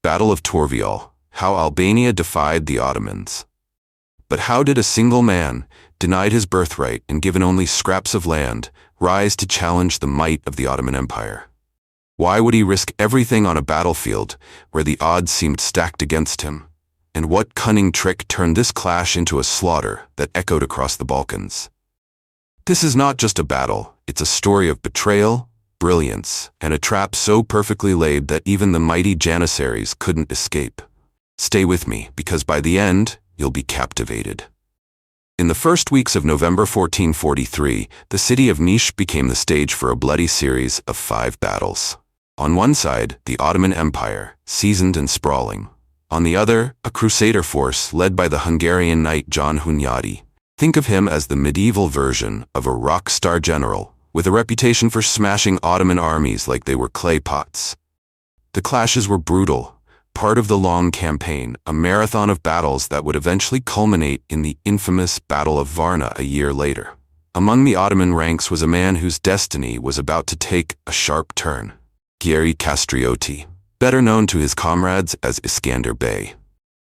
Battle of Torvioll, how Albania defied the Ottomans. But how did a single man, denied his birthright and given only scraps of land, rise to challenge the might of the Ottoman Empire? Why would he risk everything on a battlefield where the odds seemed stacked against him? And what cunning trick turned this clash into a slaughter that echoed across the Balkans? This is not just a battle, it's a story of betrayal, brilliance, and a trap so perfectly laid that even the mighty Janissaries couldn't escape. Stay with me, because by the end, you'll be captivated. In the first weeks of November 1443, the city of Niš became the stage for a bloody series of 5 battles. On one side, the Ottoman Empire, seasoned and sprawling. On the other, a crusader force led by the Hungarian knight John Hunyadi. Think of him as the medieval version of a rock star general, with a reputation for smashing Ottoman armies like they were clay pots. The clashes were brutal, part of the long campaign, a marathon of battles that would eventually culminate in the infamous Battle of Varna a year later. Among the Ottoman ranks was a man whose destiny was about to take a sharp turn, Geri Castrioti, better known to his comrades as Skanderbeg.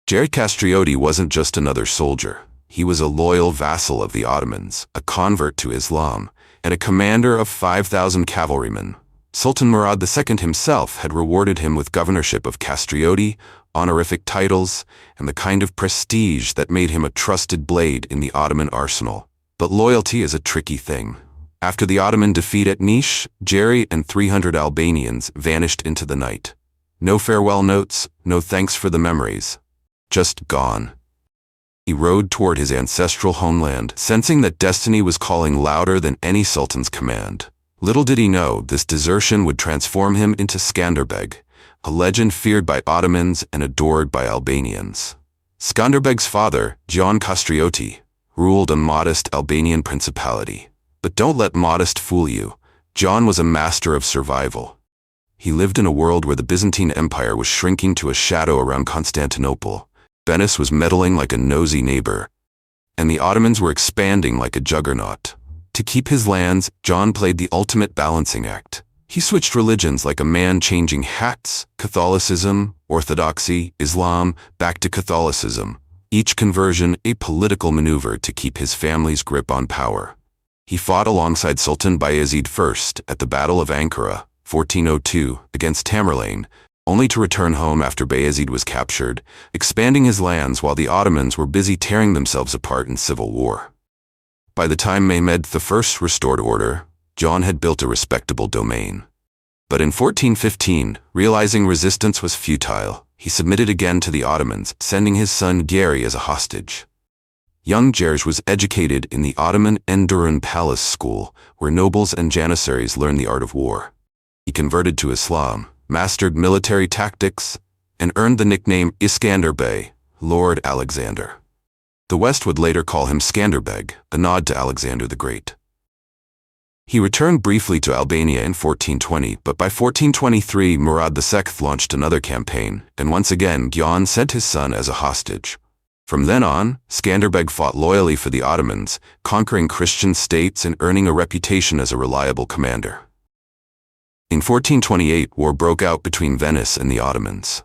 Geri Castrioti wasn't just another soldier. He was a loyal vassal of the Ottomans, a convert to Islam, and a commander of 5,000 cavalrymen. Sultan Murad II himself had rewarded him with governorship of Castrioti, honorific titles, and the kind of prestige that made him a trusted blade in the Ottoman arsenal. But loyalty is a tricky thing. After the Ottoman defeat at Niš, Geri and 300 Albanians vanished into the night. No farewell notes, no thanks for the memories. Just gone. He rode toward his ancestral homeland, sensing that destiny was calling louder than any sultan's command. Little did he know this desertion would transform him into Skanderbeg, a legend feared by Ottomans and adored by Albanians. Skanderbeg's father, John Castrioti, ruled a modest Albanian principality. But don't let modest fool you. John was a master of survival. He lived in a world where the Byzantine Empire was shrinking to a shadow around Constantinople. Venice was meddling like a nosy neighbor, and the Ottomans were expanding like a juggernaut. To keep his lands, John played the ultimate balancing act. He switched religions like a man changing hats, Catholicism, Orthodoxy, Islam, back to Catholicism. Each conversion a political maneuver to keep his family's grip on power. He fought alongside Sultan Bayezid I at the Battle of Ankara, 1402, against Tamerlane, only to return home after Bayezid was captured, expanding his lands while the Ottomans were busy tearing themselves apart in civil war. By the time Mehmed I restored order, John had built a respectable domain. But in 1415, realizing resistance was futile, he submitted again to the Ottomans, sending his son Geri as a hostage. Young Geri was educated in the Ottoman Endurun Palace School, where nobles and Janissaries learned the art of war. He converted to Islam, mastered military tactics, and earned the nickname Skanderbeg, Lord Alexander. The West would later call him Skanderbeg, a nod to Alexander the Great. He returned briefly to Albania in 1420, but by 1423 Murad II launched another campaign, and once again Gyan sent his son as a hostage. From then on, Skanderbeg fought loyally for the Ottomans, conquering Christian states and earning a reputation as a reliable commander. In 1428, war broke out between Venice and the Ottomans.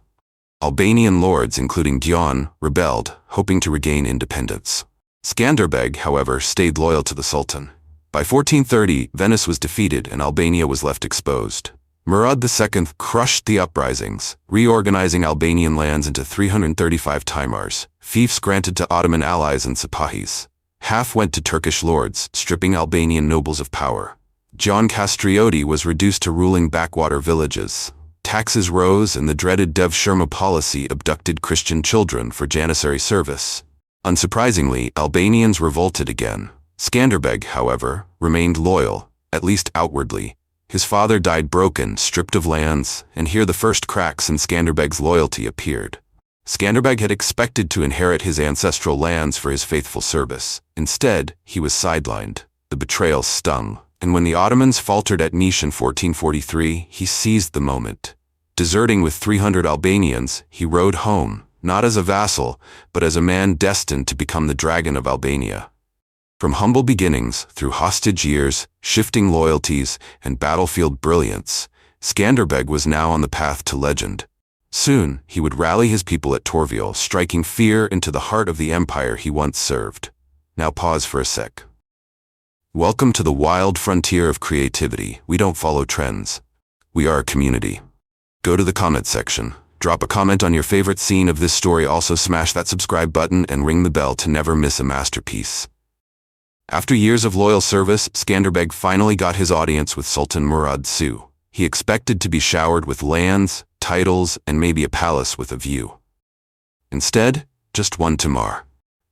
Albanian lords, including Gyan, rebelled, hoping to regain independence. Skanderbeg, however, stayed loyal to the Sultan. By 1430, Venice was defeated and Albania was left exposed. Murad II crushed the uprisings, reorganizing Albanian lands into 335 timars, fiefs granted to Ottoman allies and Sepahis. Half went to Turkish lords, stripping Albanian nobles of power. John Castrioti was reduced to ruling backwater villages. Taxes rose and the dreaded Dev Shurma policy abducted Christian children for Janissary service. Unsurprisingly, Albanians revolted again. Skanderbeg, however, remained loyal, at least outwardly. His father died broken, stripped of lands, and here the first cracks in Skanderbeg's loyalty appeared. Skanderbeg had expected to inherit his ancestral lands for his faithful service. Instead, he was sidelined. The betrayal stung. And when the Ottomans faltered at Niš in 1443, he seized the moment. Deserting with 300 Albanians, he rode home, not as a vassal, but as a man destined to become the Dragon of Albania. From humble beginnings, through hostage years, shifting loyalties, and battlefield brilliance, Skanderbeg was now on the path to legend. Soon, he would rally his people at Torvioll, striking fear into the heart of the empire he once served. Now pause for a sec. Welcome to the wild frontier of creativity. We don't follow trends. We are a community. Go to the comment section. Drop a comment on your favorite scene of this story. Also smash that subscribe button and ring the bell to never miss a masterpiece. After years of loyal service, Skanderbeg finally got his audience with Sultan Murad II. He expected to be showered with lands, titles, and maybe a palace with a view. Instead, just one Tamar.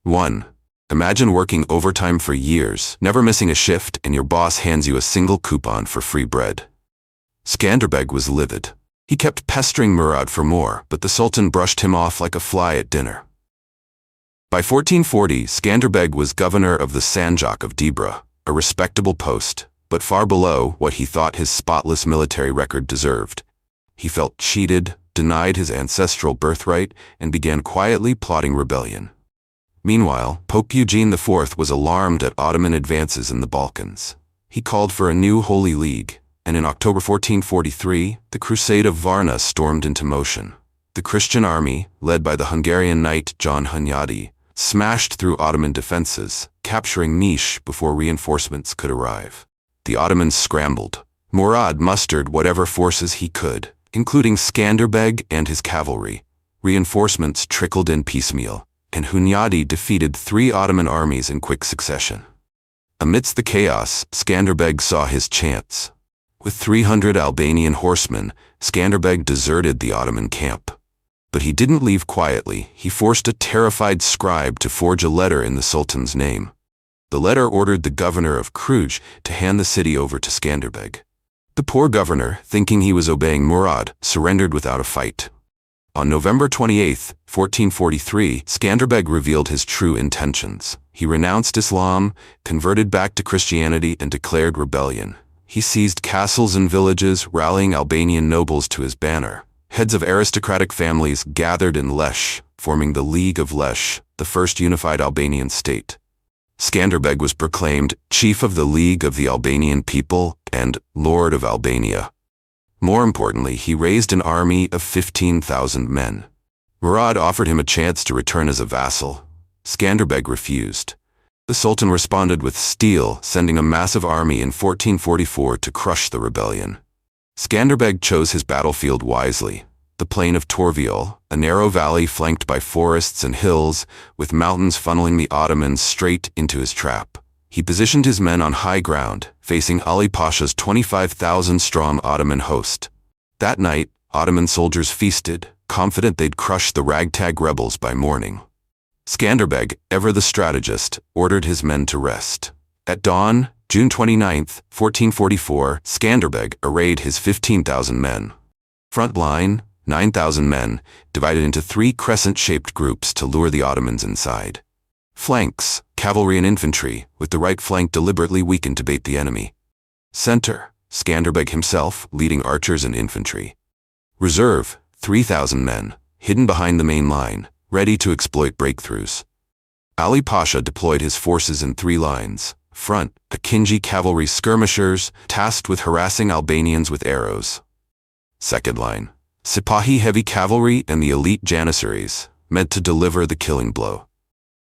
1. Imagine working overtime for years, never missing a shift, and your boss hands you a single coupon for free bread. Skanderbeg was livid. He kept pestering Murad for more, but the Sultan brushed him off like a fly at dinner. By 1440, Skanderbeg was governor of the Sanjak of Dibra, a respectable post, but far below what he thought his spotless military record deserved. He felt cheated, denied his ancestral birthright, and began quietly plotting rebellion. Meanwhile, Pope Eugene IV was alarmed at Ottoman advances in the Balkans. He called for a new Holy League, and in October 1443, the Crusade of Varna stormed into motion. The Christian army, led by the Hungarian knight John Hunyadi, smashed through Ottoman defenses, capturing Niš before reinforcements could arrive. The Ottomans scrambled. Murad mustered whatever forces he could, including Skanderbeg and his cavalry. Reinforcements trickled in piecemeal, and Hunyadi defeated 3 Ottoman armies in quick succession. Amidst the chaos, Skanderbeg saw his chance. With 300 Albanian horsemen, Skanderbeg deserted the Ottoman camp. But he didn't leave quietly. He forced a terrified scribe to forge a letter in the Sultan's name. The letter ordered the governor of Cluj to hand the city over to Skanderbeg. The poor governor, thinking he was obeying Murad, surrendered without a fight. On November 28, 1443, Skanderbeg revealed his true intentions. He renounced Islam, converted back to Christianity, and declared rebellion. He seized castles and villages, rallying Albanian nobles to his banner. Heads of aristocratic families gathered in Lech, forming the League of Lech, the first unified Albanian state. Skanderbeg was proclaimed Chief of the League of the Albanian People and Lord of Albania. More importantly, he raised an army of 15,000 men. Murad offered him a chance to return as a vassal. Skanderbeg refused. The Sultan responded with steel, sending a massive army in 1444 to crush the rebellion. Skanderbeg chose his battlefield wisely. The plain of Torvioll, a narrow valley flanked by forests and hills, with mountains funneling the Ottomans straight into his trap. He positioned his men on high ground, facing Ali Pasha's 25,000-strong Ottoman host. That night, Ottoman soldiers feasted, confident they'd crush the ragtag rebels by morning. Skanderbeg, ever the strategist, ordered his men to rest. At dawn, June 29, 1444, Skanderbeg arrayed his 15,000 men. Front line, 9,000 men, divided into 3 crescent-shaped groups to lure the Ottomans inside. Flanks, cavalry and infantry, with the right flank deliberately weakened to bait the enemy. Center, Skanderbeg himself, leading archers and infantry. Reserve, 3,000 men, hidden behind the main line, ready to exploit breakthroughs. Ali Pasha deployed his forces in 3 lines. Front, Akinji cavalry skirmishers, tasked with harassing Albanians with arrows. Second line, Sipahi heavy cavalry and the elite Janissaries, meant to deliver the killing blow.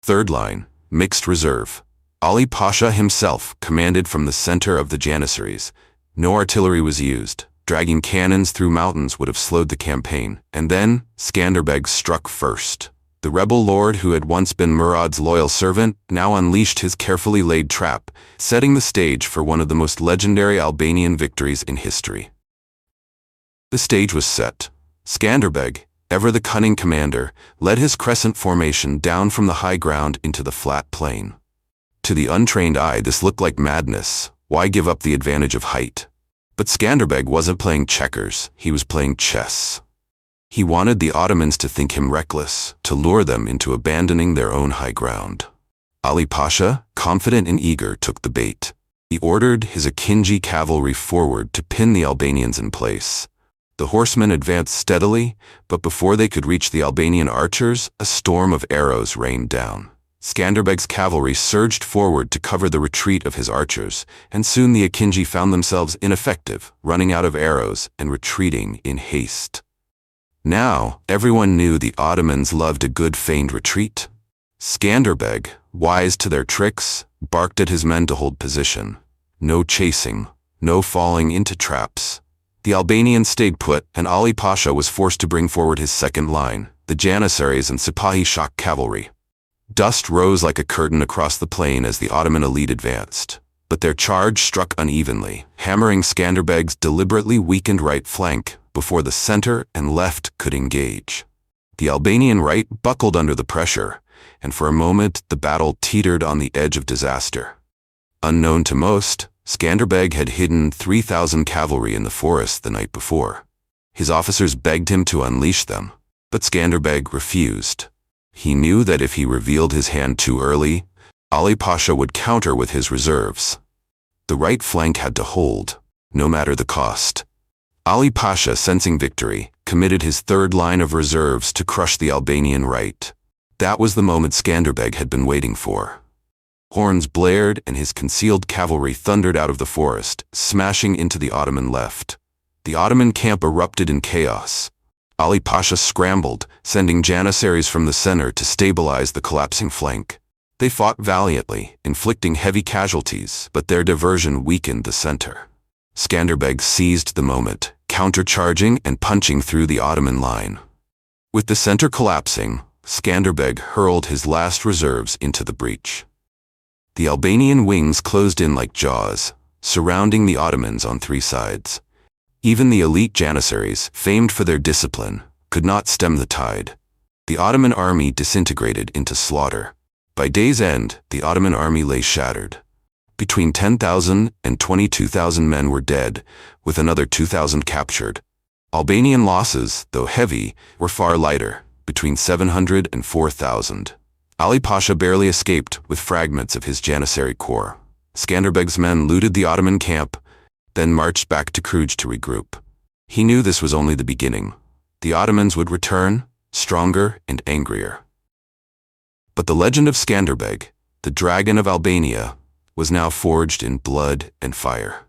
Third line, mixed reserve. Ali Pasha himself commanded from the center of the Janissaries. No artillery was used. Dragging cannons through mountains would have slowed the campaign. And then, Skanderbeg struck first. The rebel lord who had once been Murad's loyal servant now unleashed his carefully laid trap, setting the stage for one of the most legendary Albanian victories in history. The stage was set. Skanderbeg, ever the cunning commander, led his crescent formation down from the high ground into the flat plain. To the untrained eye, this looked like madness. Why give up the advantage of height? But Skanderbeg wasn't playing checkers, he was playing chess. He wanted the Ottomans to think him reckless, to lure them into abandoning their own high ground. Ali Pasha, confident and eager, took the bait. He ordered his Akinji cavalry forward to pin the Albanians in place. The horsemen advanced steadily, but before they could reach the Albanian archers, a storm of arrows rained down. Skanderbeg's cavalry surged forward to cover the retreat of his archers, and soon the Akinji found themselves ineffective, running out of arrows and retreating in haste. Now, everyone knew the Ottomans loved a good feigned retreat. Skanderbeg, wise to their tricks, barked at his men to hold position. No chasing, no falling into traps. The Albanians stayed put, and Ali Pasha was forced to bring forward his second line, the Janissaries and Sipahi shock cavalry. Dust rose like a curtain across the plain as the Ottoman elite advanced, but their charge struck unevenly, hammering Skanderbeg's deliberately weakened right flank before the center and left could engage. The Albanian right buckled under the pressure, and for a moment the battle teetered on the edge of disaster. Unknown to most, Skanderbeg had hidden 3,000 cavalry in the forest the night before. His officers begged him to unleash them, but Skanderbeg refused. He knew that if he revealed his hand too early, Ali Pasha would counter with his reserves. The right flank had to hold, no matter the cost. Ali Pasha, sensing victory, committed his third line of reserves to crush the Albanian right. That was the moment Skanderbeg had been waiting for. Horns blared and his concealed cavalry thundered out of the forest, smashing into the Ottoman left. The Ottoman camp erupted in chaos. Ali Pasha scrambled, sending Janissaries from the center to stabilize the collapsing flank. They fought valiantly, inflicting heavy casualties, but their diversion weakened the center. Skanderbeg seized the moment, countercharging and punching through the Ottoman line. With the center collapsing, Skanderbeg hurled his last reserves into the breach. The Albanian wings closed in like jaws, surrounding the Ottomans on three sides. Even the elite Janissaries, famed for their discipline, could not stem the tide. The Ottoman army disintegrated into slaughter. By day's end, the Ottoman army lay shattered. Between 10,000 and 22,000 men were dead, with another 2,000 captured. Albanian losses, though heavy, were far lighter, between 700 and 4,000. Ali Pasha barely escaped with fragments of his Janissary corps. Skanderbeg's men looted the Ottoman camp, then marched back to Cluj to regroup. He knew this was only the beginning. The Ottomans would return, stronger and angrier. But the legend of Skanderbeg, the Dragon of Albania, was now forged in blood and fire.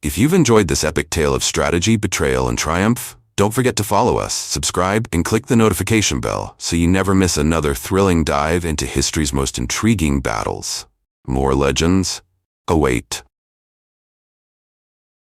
If you've enjoyed this epic tale of strategy, betrayal, and triumph, don't forget to follow us, subscribe, and click the notification bell so you never miss another thrilling dive into history's most intriguing battles. More legends await.